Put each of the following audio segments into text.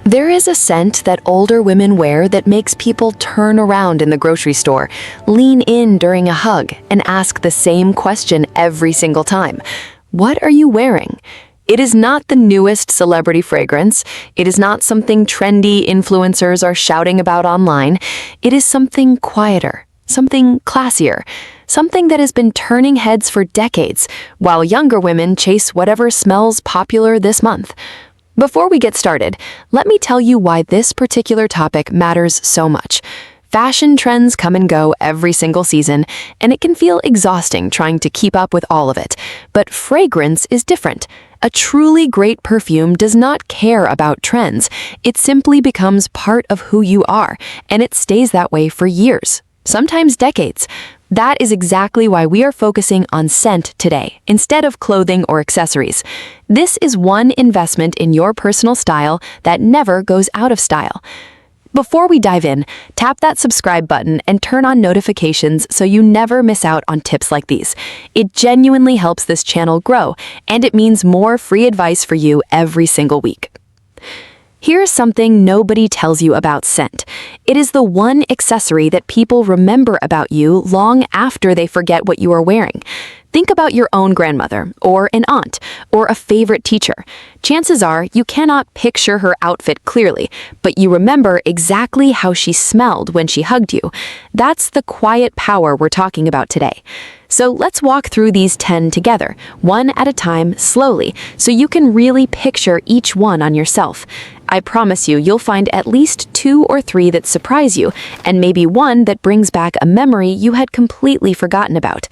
There is a scent that older women wear that makes people turn around in the grocery store, lean in during a hug, and ask the same question every single time. What are you wearing? It is not the newest celebrity fragrance. It is not something trendy influencers are shouting about online. It is something quieter, something classier, something that has been turning heads for decades, while younger women chase whatever smells popular this month. Before we get started, let me tell you why this particular topic matters so much. Fashion trends come and go every single season, and it can feel exhausting trying to keep up with all of it. But fragrance is different. A truly great perfume does not care about trends. It simply becomes part of who you are, and it stays that way for years, sometimes decades. That is exactly why we are focusing on scent today, instead of clothing or accessories. This is one investment in your personal style that never goes out of style. Before we dive in, tap that subscribe button and turn on notifications so you never miss out on tips like these. It genuinely helps this channel grow, and it means more free advice for you every single week. Here's something nobody tells you about scent. It is the one accessory that people remember about you long after they forget what you are wearing. Think about your own grandmother, or an aunt, or a favorite teacher. Chances are you cannot picture her outfit clearly, but you remember exactly how she smelled when she hugged you. That's the quiet power we're talking about today. So let's walk through these 10 together, one at a time, slowly, so you can really picture each one on yourself. I promise you'll find at least 2 or 3 that surprise you, and maybe one that brings back a memory you had completely forgotten about.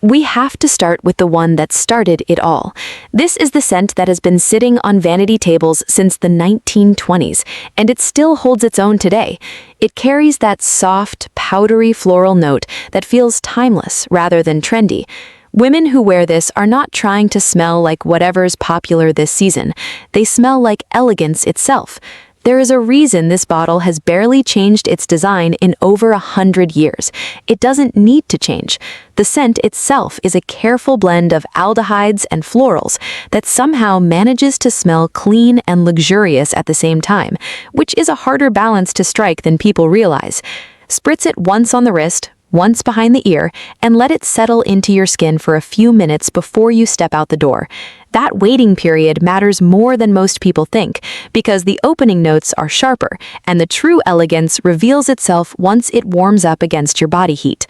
We have to start with the one that started it all. This is the scent that has been sitting on vanity tables since the 1920s, and it still holds its own today. It carries that soft, powdery floral note that feels timeless rather than trendy. Women who wear this are not trying to smell like whatever's popular this season. They smell like elegance itself. There is a reason this bottle has barely changed its design in over 100 years. It doesn't need to change. The scent itself is a careful blend of aldehydes and florals that somehow manages to smell clean and luxurious at the same time, which is a harder balance to strike than people realize. Spritz it once on the wrist, once behind the ear, and let it settle into your skin for a few minutes before you step out the door. That waiting period matters more than most people think, because the opening notes are sharper, and the true elegance reveals itself once it warms up against your body heat.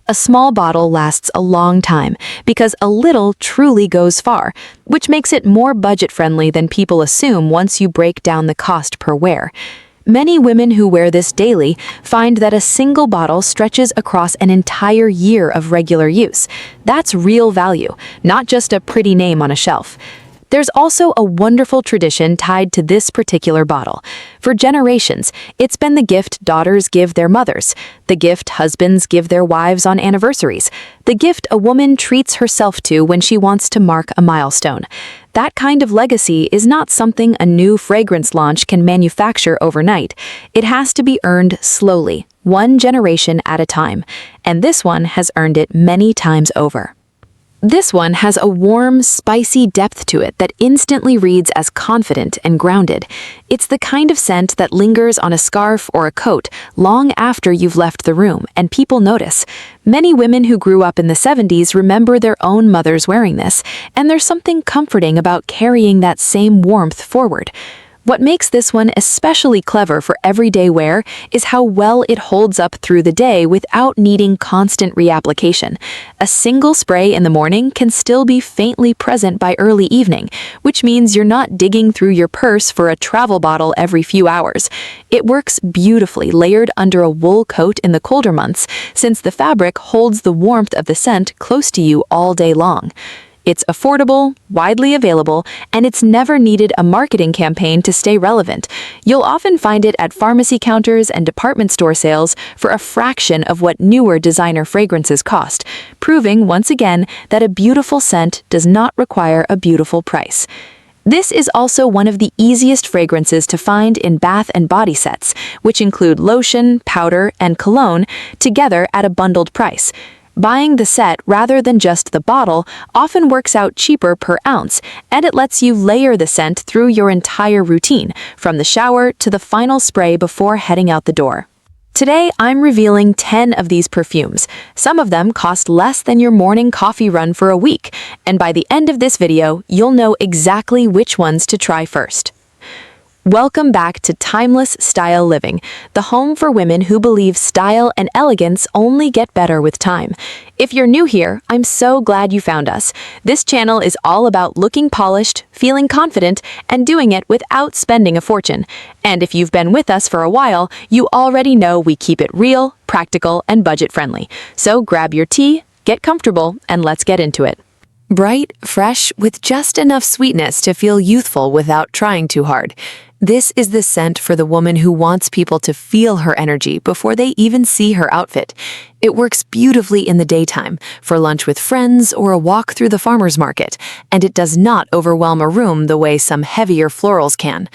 A small bottle lasts a long time, because a little truly goes far, which makes it more budget-friendly than people assume once you break down the cost per wear. Many women who wear this daily find that a single bottle stretches across an entire year of regular use. That's real value, not just a pretty name on a shelf. There's also a wonderful tradition tied to this particular bottle. For generations, it's been the gift daughters give their mothers, the gift husbands give their wives on anniversaries, the gift a woman treats herself to when she wants to mark a milestone. That kind of legacy is not something a new fragrance launch can manufacture overnight. It has to be earned slowly, one generation at a time, and this one has earned it many times over. This one has a warm, spicy depth to it that instantly reads as confident and grounded. It's the kind of scent that lingers on a scarf or a coat long after you've left the room, and people notice. Many women who grew up in the 70s remember their own mothers wearing this, and there's something comforting about carrying that same warmth forward. What makes this one especially clever for everyday wear is how well it holds up through the day without needing constant reapplication. A single spray in the morning can still be faintly present by early evening, which means you're not digging through your purse for a travel bottle every few hours. It works beautifully layered under a wool coat in the colder months, since the fabric holds the warmth of the scent close to you all day long. It's affordable, widely available, and it's never needed a marketing campaign to stay relevant. You'll often find it at pharmacy counters and department store sales for a fraction of what newer designer fragrances cost, proving once again that a beautiful scent does not require a beautiful price. This is also one of the easiest fragrances to find in bath and body sets, which include lotion, powder, and cologne together at a bundled price. Buying the set rather than just the bottle often works out cheaper per ounce, and it lets you layer the scent through your entire routine, from the shower to the final spray before heading out the door. Today, I'm revealing 10 of these perfumes. Some of them cost less than your morning coffee run for a week, and by the end of this video, you'll know exactly which ones to try first. Welcome back to Timeless Style Living, the home for women who believe style and elegance only get better with time. If you're new here, I'm so glad you found us. This channel is all about looking polished, feeling confident, and doing it without spending a fortune. And if you've been with us for a while, you already know we keep it real, practical, and budget-friendly. So grab your tea, get comfortable, and let's get into it. Bright, fresh, with just enough sweetness to feel youthful without trying too hard. This is the scent for the woman who wants people to feel her energy before they even see her outfit. It works beautifully in the daytime, for lunch with friends or a walk through the farmer's market, and it does not overwhelm a room the way some heavier florals can.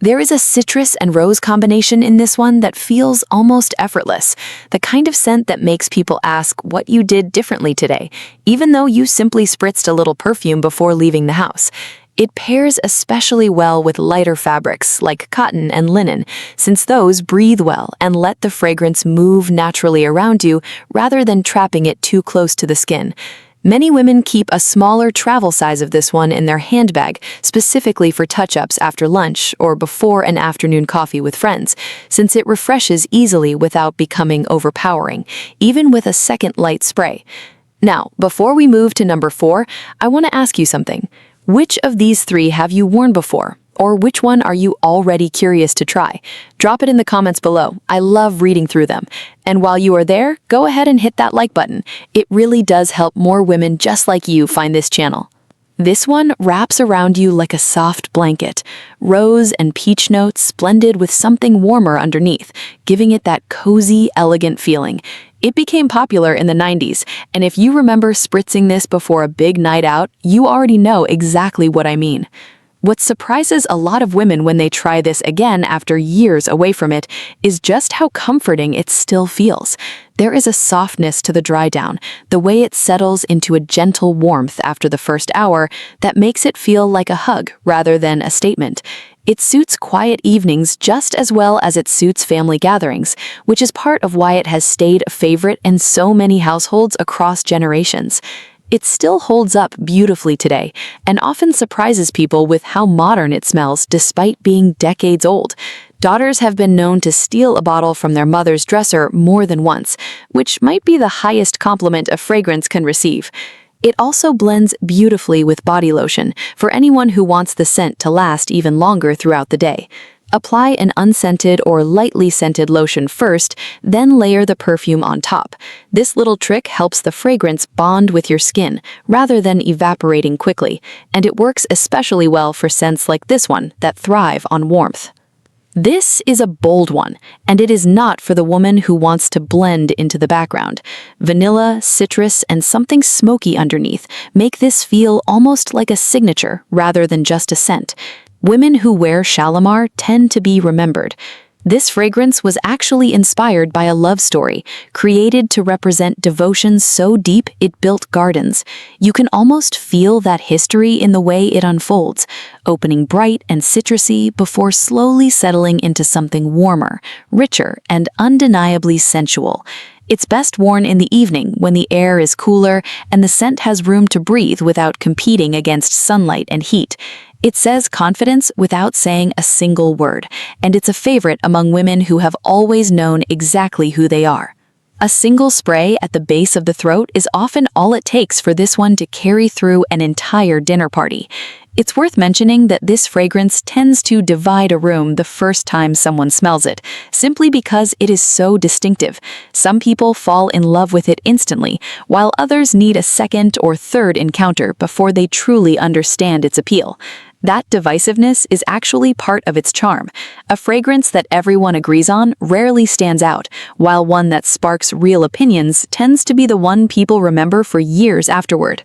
There is a citrus and rose combination in this one that feels almost effortless, the kind of scent that makes people ask what you did differently today, even though you simply spritzed a little perfume before leaving the house. It pairs especially well with lighter fabrics like cotton and linen, since those breathe well and let the fragrance move naturally around you rather than trapping it too close to the skin. Many women keep a smaller travel size of this one in their handbag, specifically for touch-ups after lunch or before an afternoon coffee with friends, since it refreshes easily without becoming overpowering, even with a second light spray. Now, before we move to number 4, I want to ask you something. Which of these 3 have you worn before? Or which one are you already curious to try? Drop it in the comments below. I love reading through them. And while you are there, go ahead and hit that like button. It really does help more women just like you find this channel. This one wraps around you like a soft blanket. Rose and peach notes blended with something warmer underneath, giving it that cozy, elegant feeling. It became popular in the 90s, and if you remember spritzing this before a big night out, you already know exactly what I mean. What surprises a lot of women when they try this again after years away from it is just how comforting it still feels. There is a softness to the dry down, the way it settles into a gentle warmth after the first hour that makes it feel like a hug rather than a statement. It suits quiet evenings just as well as it suits family gatherings, which is part of why it has stayed a favorite in so many households across generations. It still holds up beautifully today and often surprises people with how modern it smells despite being decades old. Daughters have been known to steal a bottle from their mother's dresser more than once, which might be the highest compliment a fragrance can receive. It also blends beautifully with body lotion for anyone who wants the scent to last even longer throughout the day. Apply an unscented or lightly scented lotion first, then layer the perfume on top. This little trick helps the fragrance bond with your skin rather than evaporating quickly, and it works especially well for scents like this one that thrive on warmth. This is a bold one, and it is not for the woman who wants to blend into the background. Vanilla, citrus, and something smoky underneath make this feel almost like a signature rather than just a scent. Women who wear Shalimar tend to be remembered. This fragrance was actually inspired by a love story, created to represent devotion so deep it built gardens. You can almost feel that history in the way it unfolds, opening bright and citrusy before slowly settling into something warmer, richer, and undeniably sensual. It's best worn in the evening when the air is cooler and the scent has room to breathe without competing against sunlight and heat. It says confidence without saying a single word, and it's a favorite among women who have always known exactly who they are. A single spray at the base of the throat is often all it takes for this one to carry through an entire dinner party. It's worth mentioning that this fragrance tends to divide a room the first time someone smells it, simply because it is so distinctive. Some people fall in love with it instantly, while others need a second or third encounter before they truly understand its appeal. That divisiveness is actually part of its charm. A fragrance that everyone agrees on rarely stands out, while one that sparks real opinions tends to be the one people remember for years afterward.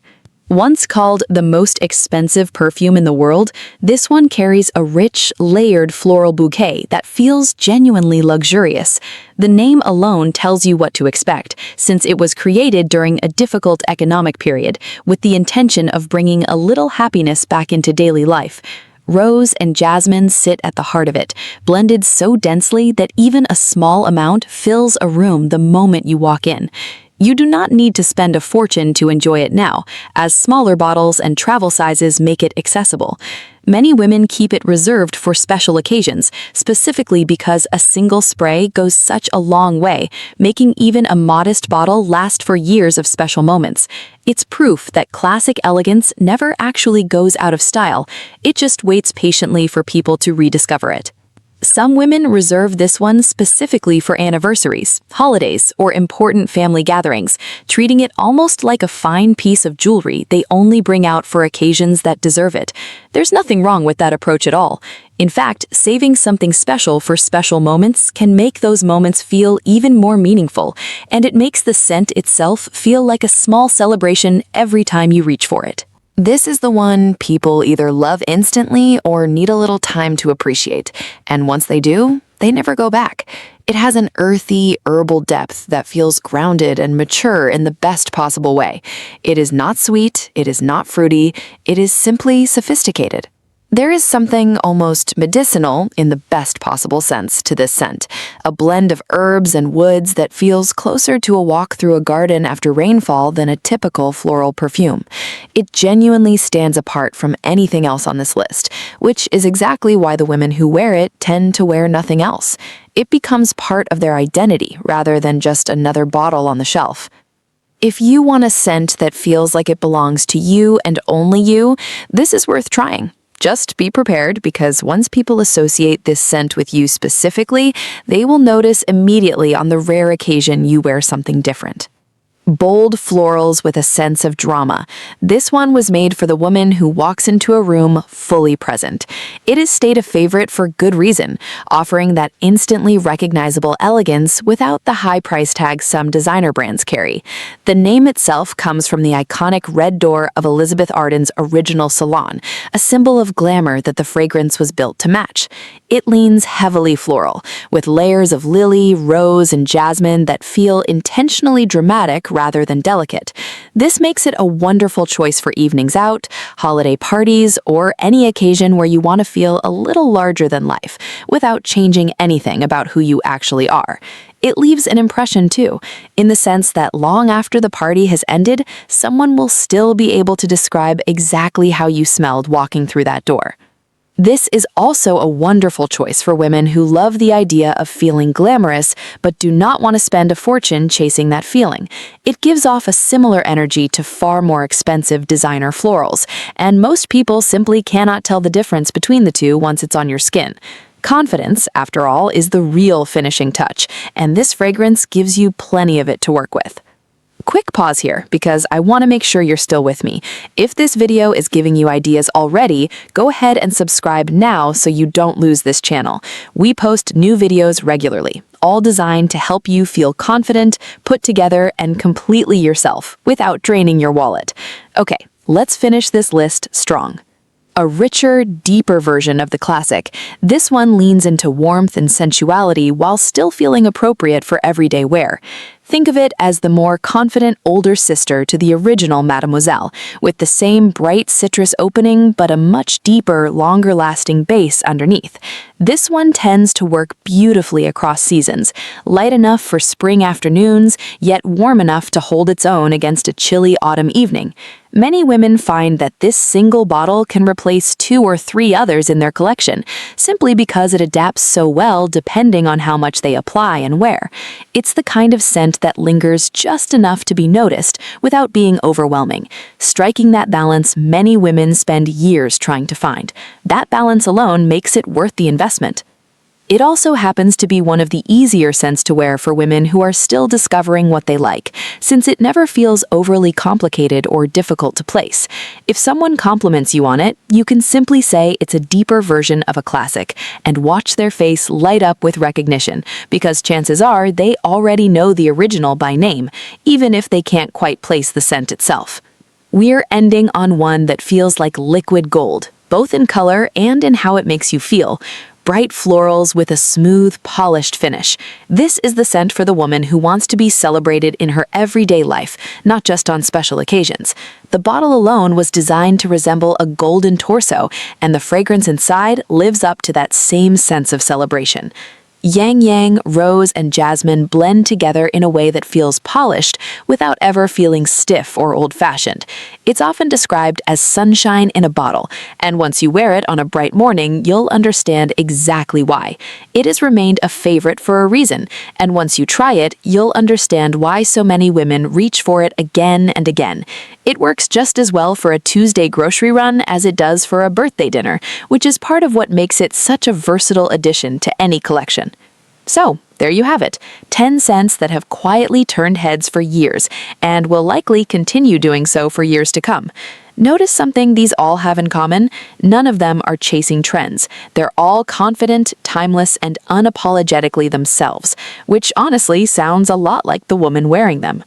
Once called the most expensive perfume in the world, this one carries a rich, layered floral bouquet that feels genuinely luxurious. The name alone tells you what to expect, since it was created during a difficult economic period, with the intention of bringing a little happiness back into daily life. Rose and jasmine sit at the heart of it, blended so densely that even a small amount fills a room the moment you walk in. You do not need to spend a fortune to enjoy it now, as smaller bottles and travel sizes make it accessible. Many women keep it reserved for special occasions, specifically because a single spray goes such a long way, making even a modest bottle last for years of special moments. It's proof that classic elegance never actually goes out of style, it just waits patiently for people to rediscover it. Some women reserve this one specifically for anniversaries, holidays, or important family gatherings, treating it almost like a fine piece of jewelry they only bring out for occasions that deserve it. There's nothing wrong with that approach at all. In fact, saving something special for special moments can make those moments feel even more meaningful, and it makes the scent itself feel like a small celebration every time you reach for it. This is the one people either love instantly or need a little time to appreciate, and once they do, they never go back. It has an earthy, herbal depth that feels grounded and mature in the best possible way. It is not sweet, it is not fruity, it is simply sophisticated. There is something almost medicinal, in the best possible sense, to this scent, a blend of herbs and woods that feels closer to a walk through a garden after rainfall than a typical floral perfume. It genuinely stands apart from anything else on this list, which is exactly why the women who wear it tend to wear nothing else. It becomes part of their identity rather than just another bottle on the shelf. If you want a scent that feels like it belongs to you and only you, this is worth trying. Just be prepared, because once people associate this scent with you specifically, they will notice immediately on the rare occasion you wear something different. Bold florals with a sense of drama. This one was made for the woman who walks into a room fully present. It has stayed a favorite for good reason, offering that instantly recognizable elegance without the high price tag some designer brands carry. The name itself comes from the iconic red door of Elizabeth Arden's original salon, a symbol of glamour that the fragrance was built to match. It leans heavily floral, with layers of lily, rose, and jasmine that feel intentionally dramatic rather than delicate. This makes it a wonderful choice for evenings out, holiday parties, or any occasion where you want to feel a little larger than life, without changing anything about who you actually are. It leaves an impression too, in the sense that long after the party has ended, someone will still be able to describe exactly how you smelled walking through that door. This is also a wonderful choice for women who love the idea of feeling glamorous but do not want to spend a fortune chasing that feeling. It gives off a similar energy to far more expensive designer florals, and most people simply cannot tell the difference between the two once it's on your skin. Confidence, after all, is the real finishing touch, and this fragrance gives you plenty of it to work with. Quick pause here, because I want to make sure you're still with me. If this video is giving you ideas already, go ahead and subscribe now so you don't lose this channel. We post new videos regularly, all designed to help you feel confident, put together, and completely yourself without draining your wallet. Okay, let's finish this list strong. A richer, deeper version of the classic, this one leans into warmth and sensuality while still feeling appropriate for everyday wear. Think of it as the more confident older sister to the original Mademoiselle, with the same bright citrus opening but a much deeper, longer-lasting base underneath. This one tends to work beautifully across seasons, light enough for spring afternoons, yet warm enough to hold its own against a chilly autumn evening. Many women find that this single bottle can replace 2 or 3 others in their collection, simply because it adapts so well depending on how much they apply and wear. It's the kind of scent that lingers just enough to be noticed without being overwhelming. Striking that balance, many women spend years trying to find. That balance alone makes it worth the investment. It also happens to be one of the easier scents to wear for women who are still discovering what they like, since it never feels overly complicated or difficult to place. If someone compliments you on it, you can simply say it's a deeper version of a classic, and watch their face light up with recognition, because chances are they already know the original by name, even if they can't quite place the scent itself. We're ending on one that feels like liquid gold, both in color and in how it makes you feel. Bright florals with a smooth, polished finish. This is the scent for the woman who wants to be celebrated in her everyday life, not just on special occasions. The bottle alone was designed to resemble a golden torso, and the fragrance inside lives up to that same sense of celebration. Yang Yang, rose, and jasmine blend together in a way that feels polished without ever feeling stiff or old-fashioned. It's often described as sunshine in a bottle, and once you wear it on a bright morning, you'll understand exactly why. It has remained a favorite for a reason, and once you try it, you'll understand why so many women reach for it again and again. It works just as well for a Tuesday grocery run as it does for a birthday dinner, which is part of what makes it such a versatile addition to any collection. So, there you have it, 10 scents that have quietly turned heads for years and will likely continue doing so for years to come. Notice something these all have in common? None of them are chasing trends. They're all confident, timeless, and unapologetically themselves, which honestly sounds a lot like the woman wearing them.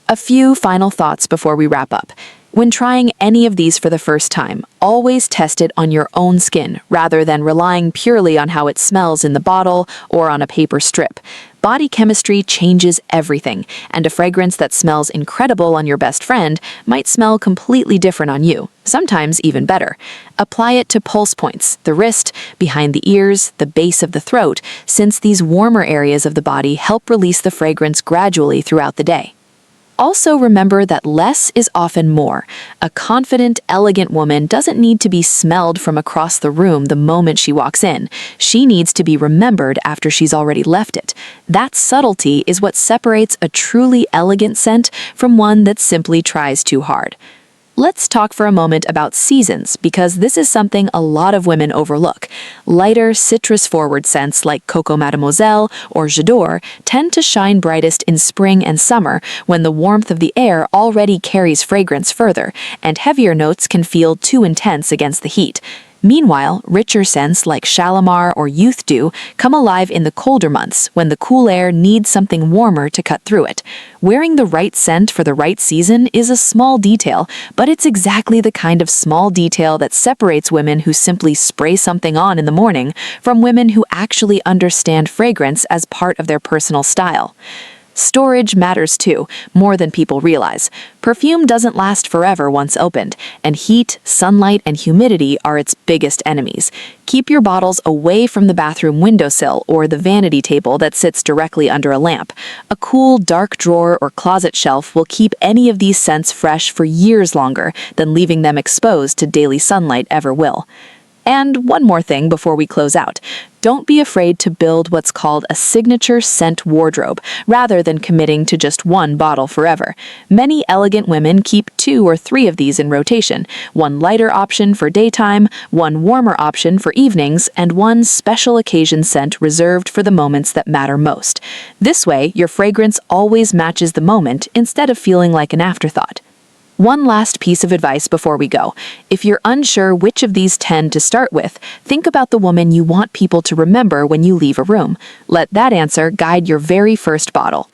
A few final thoughts before we wrap up. When trying any of these for the first time, always test it on your own skin rather than relying purely on how it smells in the bottle or on a paper strip. Body chemistry changes everything, and a fragrance that smells incredible on your best friend might smell completely different on you, sometimes even better. Apply it to pulse points, the wrist, behind the ears, the base of the throat, since these warmer areas of the body help release the fragrance gradually throughout the day. Also remember that less is often more. A confident, elegant woman doesn't need to be smelled from across the room the moment she walks in. She needs to be remembered after she's already left it. That subtlety is what separates a truly elegant scent from one that simply tries too hard. Let's talk for a moment about seasons, because this is something a lot of women overlook. Lighter, citrus-forward scents like Coco Mademoiselle or J'adore tend to shine brightest in spring and summer when the warmth of the air already carries fragrance further, and heavier notes can feel too intense against the heat. Meanwhile, richer scents like Shalimar or Youth Dew come alive in the colder months when the cool air needs something warmer to cut through it. Wearing the right scent for the right season is a small detail, but it's exactly the kind of small detail that separates women who simply spray something on in the morning from women who actually understand fragrance as part of their personal style. Storage matters too, more than people realize. Perfume doesn't last forever once opened, and heat, sunlight, and humidity are its biggest enemies. Keep your bottles away from the bathroom windowsill or the vanity table that sits directly under a lamp. A cool, dark drawer or closet shelf will keep any of these scents fresh for years longer than leaving them exposed to daily sunlight ever will. And one more thing before we close out. Don't be afraid to build what's called a signature scent wardrobe, rather than committing to just one bottle forever. Many elegant women keep 2 or 3 of these in rotation, one lighter option for daytime, one warmer option for evenings, and one special occasion scent reserved for the moments that matter most. This way, your fragrance always matches the moment instead of feeling like an afterthought. One last piece of advice before we go. If you're unsure which of these 10 to start with, think about the woman you want people to remember when you leave a room. Let that answer guide your very first bottle.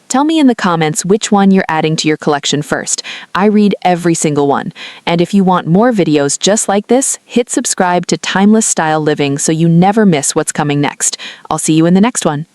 Tell me in the comments which one you're adding to your collection first. I read every single one. And if you want more videos just like this, hit subscribe to Timeless Style Living so you never miss what's coming next. I'll see you in the next one.